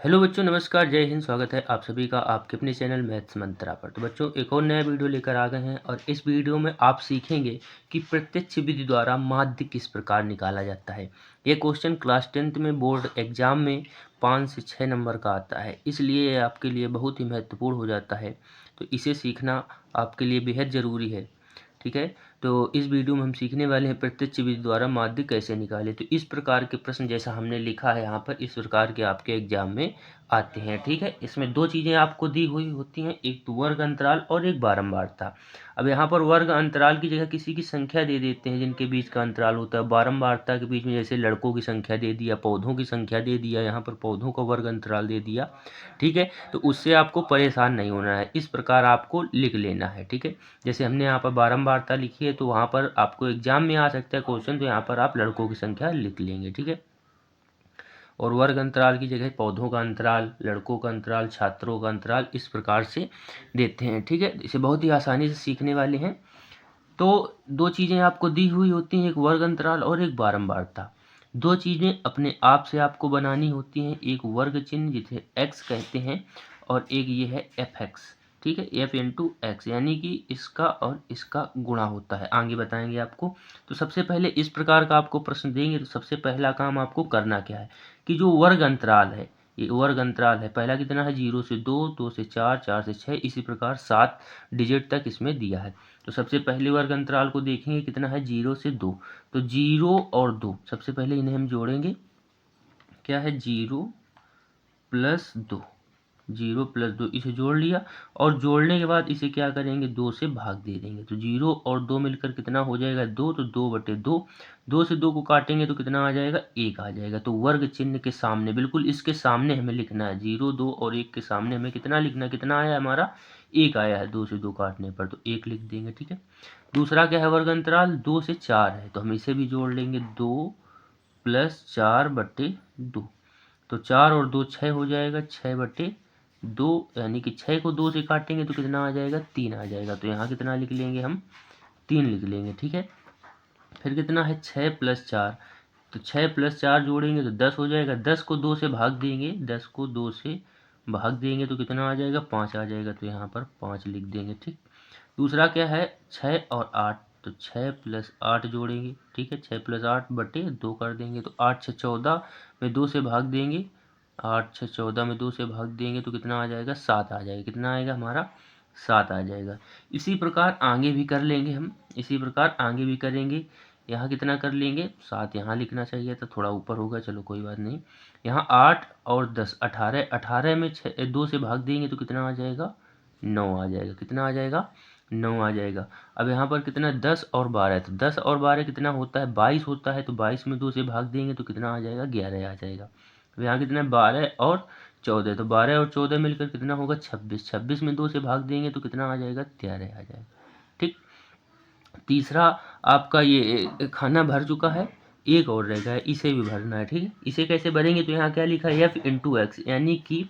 Hello बच्चों, नमस्कार, जय हिंद। स्वागत है आप सभी का आपके अपने चैनल मैथ्स मंत्रा पर। तो बच्चों, एक और नया वीडियो लेकर आ गए हैं और इस वीडियो में आप सीखेंगे कि प्रत्यक्ष विधि द्वारा माध्य किस प्रकार निकाला जाता है। ये क्वेश्चन क्लास 10th में बोर्ड एग्जाम में 5 से 6 नंबर का आता है, इसलिए ये आपके लिए बहुत ही महत्वपूर्ण हो जाता है। तो इसे सीखना आपके लिए बेहद ज़रूरी है। ठीक है, तो इस वीडियो में हम सीखने वाले हैं प्रत्यक्ष विधि द्वारा माध्य कैसे निकालें। तो इस प्रकार के प्रश्न जैसा हमने लिखा है यहाँ पर, इस प्रकार के आपके एग्जाम में आते हैं। ठीक है, इसमें दो चीज़ें आपको दी हुई होती हैं, एक तो वर्ग अंतराल और एक बारंबारता। अब यहाँ पर वर्ग अंतराल की जगह किसी की संख्या दे देते हैं जिनके बीच का अंतराल होता है। बारंबारता के बीच में जैसे लड़कों की संख्या दे दिया, पौधों की संख्या दे दिया, यहाँ पर पौधों का वर्ग अंतराल दे दिया। ठीक है, तो उससे आपको परेशान नहीं होना है, इस प्रकार आपको लिख लेना है। ठीक है, जैसे हमने यहाँ पर बारंबारता लिखी है तो वहाँ पर आपको एग्जाम में आ सकता है क्वेश्चन, तो यहाँ पर आप लड़कों की संख्या लिख लेंगे। ठीक है, और वर्ग अंतराल की जगह पौधों का अंतराल, लड़कों का अंतराल, छात्रों का अंतराल, इस प्रकार से देते हैं। ठीक है, इसे बहुत ही आसानी से सीखने वाले हैं। तो दो चीज़ें आपको दी हुई होती हैं, एक वर्ग अंतराल और एक बारंबारता। दो चीज़ें अपने आप से आपको बनानी होती हैं, एक वर्ग चिन्ह जिसे x कहते हैं और एक ये है fx। ठीक है, f इंटू एक्स, यानी कि इसका और इसका गुणा होता है, आगे बताएंगे आपको। तो सबसे पहले इस प्रकार का आपको प्रश्न देंगे तो सबसे पहला काम आपको करना क्या है कि जो वर्ग अंतराल है, ये वर्ग अंतराल है, पहला कितना है 0 से 2, 2 से 4, 4 से 6, इसी प्रकार 7 डिजिट तक इसमें दिया है। तो सबसे पहले वर्ग अंतराल को देखेंगे कितना है 0 से 2, तो 0 और 2, सबसे पहले इन्हें हम जोड़ेंगे। क्या है 0 प्लस 2, 0 प्लस 2, इसे जोड़ लिया और जोड़ने के बाद इसे क्या करेंगे 2 से भाग दे देंगे। तो 0 और 2 मिलकर कितना हो जाएगा 2, तो 2/2, 2 से 2 को काटेंगे तो कितना आ जाएगा 1 आ जाएगा। तो वर्ग चिन्ह के सामने, बिल्कुल इसके सामने हमें लिखना है, 0, 2 और 1 के सामने हमें कितना लिखना है, कितना आया हमारा 1 आया है 2 से 2 काटने पर, तो 1 लिख देंगे। ठीक है, दूसरा क्या है वर्ग अंतराल 2 से 4 है, तो हम इसे भी जोड़ लेंगे, 2 प्लस 4/2, तो 4 और 2 6 हो जाएगा, 6/2, यानी कि 6 को 2 से काटेंगे तो कितना आ जाएगा 3 आ जाएगा। तो यहाँ कितना लिख लेंगे हम 3 लिख लेंगे। ठीक है, फिर कितना है 6 प्लस 4, तो 6 प्लस 4 जोड़ेंगे तो 10 हो जाएगा, 10 को 2 से भाग देंगे, 10 को 2 से भाग देंगे तो कितना आ जाएगा 5 आ जाएगा, तो यहाँ पर 5 लिख देंगे। ठीक, दूसरा क्या है 6 और 8, तो 6 प्लस 8 जोड़ेंगे। ठीक है, 6 प्लस 8/2 कर देंगे, तो 8 6 14 में 2 से भाग देंगे, 8 6 14 में 2 से भाग देंगे तो कितना आ जाएगा 7 आ जाएगा, कितना आएगा हमारा 7 आ जाएगा। इसी प्रकार आगे भी कर लेंगे हम, इसी प्रकार आगे भी करेंगे। यहाँ कितना कर लेंगे 7, यहाँ लिखना चाहिए था, थोड़ा ऊपर होगा, चलो कोई बात नहीं। यहाँ 8 और 10 18, 18 में 2 से भाग देंगे तो कितना आ जाएगा 9 आ जाएगा, कितना आ जाएगा 9 आ जाएगा। अब यहाँ पर कितना 10 और 12, तो 10 और 12 कितना होता है 22 होता है, तो 22 में 2 से भाग देंगे तो कितना आ जाएगा 11 आ जाएगा। अब यहाँ कितना 12 और 14, तो 12 और 14 मिलकर कितना होगा 26, 26 में 2 से भाग देंगे तो कितना आ जाएगा 13 आ जाएगा। ठीक, तीसरा आपका ये खाना भर चुका है, एक और रह गया है, इसे भी भरना है। ठीक है, इसे कैसे भरेंगे, तो यहाँ क्या लिखा है f इंटू एक्स, यानी कि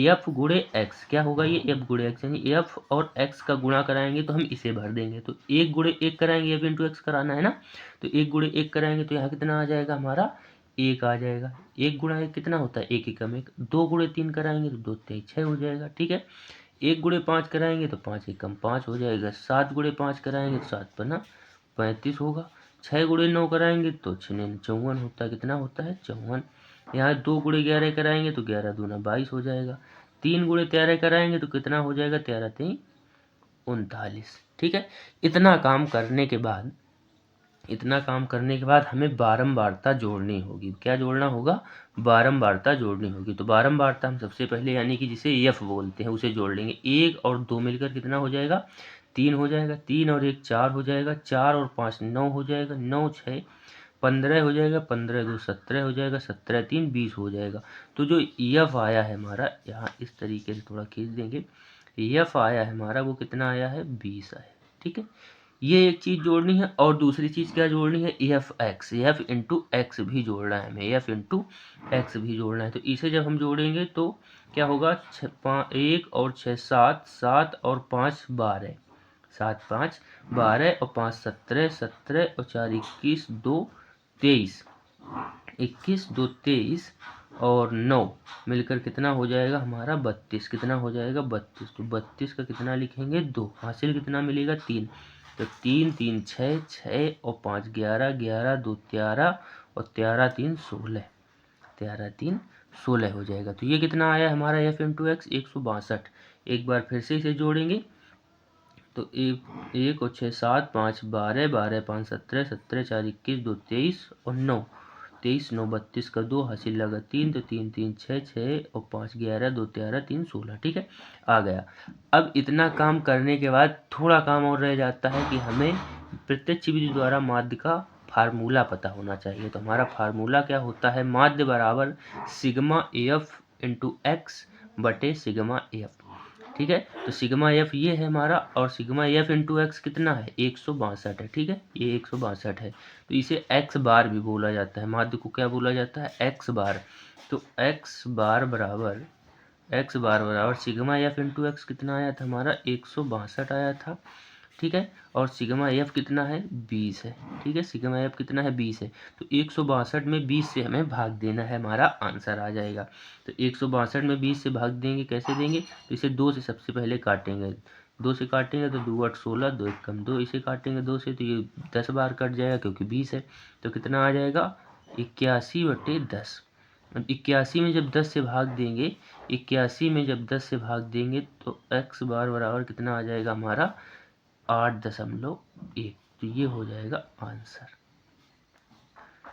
f गुणे एक्स, क्या होगा ये f गुणे एक्स, यानी f और x का गुणा कराएंगे तो हम इसे भर देंगे। तो 1 गुणे 1 कराएंगे, f इंटू एक्स कराना है ना, तो 1 गुणे 1 कराएंगे तो यहाँ कितना आ जाएगा हमारा 1 आ जाएगा। 1 गुणा 1 कितना होता है 1 एकम 1, 2 गुणे 3 कराएंगे तो 2 3 6 हो जाएगा। ठीक है, 1 गुणे 5 कराएंगे तो 5 एकम 5 हो जाएगा, 7 गुणे 5 कराएंगे तो 7 पन्ना 35 होगा, 6 गुणे 9 कराएंगे तो 6 54 होता है, कितना होता है 54। यहाँ 2 गुणे 11 कराएंगे तो 11 दूना 22 हो जाएगा, 3 गुणे 13 कराएंगे तो कितना हो जाएगा 13 3 39। ठीक है, इतना काम करने के बाद, इतना काम करने के बाद हमें बारंबारता जोड़नी होगी। क्या जोड़ना होगा, बारंबारता जोड़नी होगी। तो बारंबारता हम सबसे पहले, यानी कि जिसे एफ बोलते हैं, उसे जोड़ लेंगे। 1 और 2 मिलकर कितना हो जाएगा 3 हो जाएगा, 3 और 1 4 हो जाएगा, 4 और 5 9 हो जाएगा, 9 6 15 हो जाएगा, 15 2 17 हो जाएगा, 17 3 20 हो जाएगा। तो जो एफ आया है हमारा, यहाँ इस तरीके से थोड़ा खींच देंगे, एफ आया है हमारा वो कितना आया है 20 आया। ठीक है, ये एक चीज़ जोड़नी है, और दूसरी चीज़ क्या जोड़नी है F x, F into x भी जोड़ना है हमें, एफ इंटू एक्स भी जोड़ना है। तो इसे जब हम जोड़ेंगे तो क्या होगा 1 और 6 7, 7 और 5 12, 7 5 12 और 5 17, 17 और 4 21, 2 23, 21 2 23 और 9 मिलकर कितना हो जाएगा हमारा 32। कितना हो जाएगा 32। तो 32 का कितना लिखेंगे 2। हासिल कितना मिलेगा 3। तो 3 3 6 6 और 5 11 11 2 13 और 13 3 16। 13 3 16 हो जाएगा। तो ये कितना आया हमारा f इंटू एक्स 162। एक बार फिर से इसे जोड़ेंगे तो एक और 6 7 5 12 12 5 17 17 4 21 2 23 और 9 23 9 32 का 2 हासिल लगा 3 तो 3 3 6 6 और 5 11 2 13 3 16। ठीक है, आ गया। अब इतना काम करने के बाद थोड़ा काम और रह जाता है कि हमें प्रत्यक्ष विधि द्वारा माध्य का फार्मूला पता होना चाहिए। तो हमारा फार्मूला क्या होता है, माध्य बराबर सिग्मा एफ इंटू एक्स बटे सिग्मा एफ। ठीक है, तो सिग्मा एफ ये है हमारा और सिग्मा एफ इंटू एक्स कितना है 162 है। ठीक है, ये 162 है। तो इसे एक्स बार भी बोला जाता है, माध्य को क्या बोला जाता है एक्स बार। तो एक्स बार बराबर सिग्मा एफ इंटू एक्स कितना आया था हमारा 162 आया था। ठीक है, और सिग्मा एफ कितना है 20 है। ठीक है, सिग्मा एफ कितना है 20 है। तो 162 में 20 से हमें भाग देना है, हमारा आंसर आ जाएगा। तो 162 में 20 से भाग देंगे, कैसे देंगे, तो इसे 2 से सबसे पहले काटेंगे। 2 से काटेंगे तो 2 8 16, 2 1 कम 2। इसे काटेंगे 2 से तो ये 10 बार कट जाएगा क्योंकि 20 है। तो कितना आ जाएगा 81 बटे 10। अब 81 में जब 10 से भाग देंगे, 81 में जब 10 से भाग देंगे तो एक्स बार बराबर कितना आ जाएगा हमारा 8.1। तो ये हो जाएगा आंसर।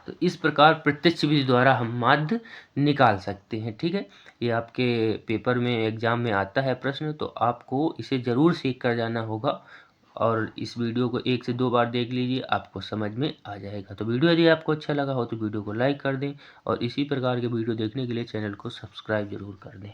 तो इस प्रकार प्रत्यक्ष विधि द्वारा हम माध्य निकाल सकते हैं। ठीक है, ये आपके पेपर में एग्जाम में आता है प्रश्न, तो आपको इसे ज़रूर सीख कर जाना होगा। और इस वीडियो को 1 से 2 बार देख लीजिए, आपको समझ में आ जाएगा। तो वीडियो यदि आपको अच्छा लगा हो तो वीडियो को लाइक कर दें और इसी प्रकार के वीडियो देखने के लिए चैनल को सब्सक्राइब जरूर कर दें।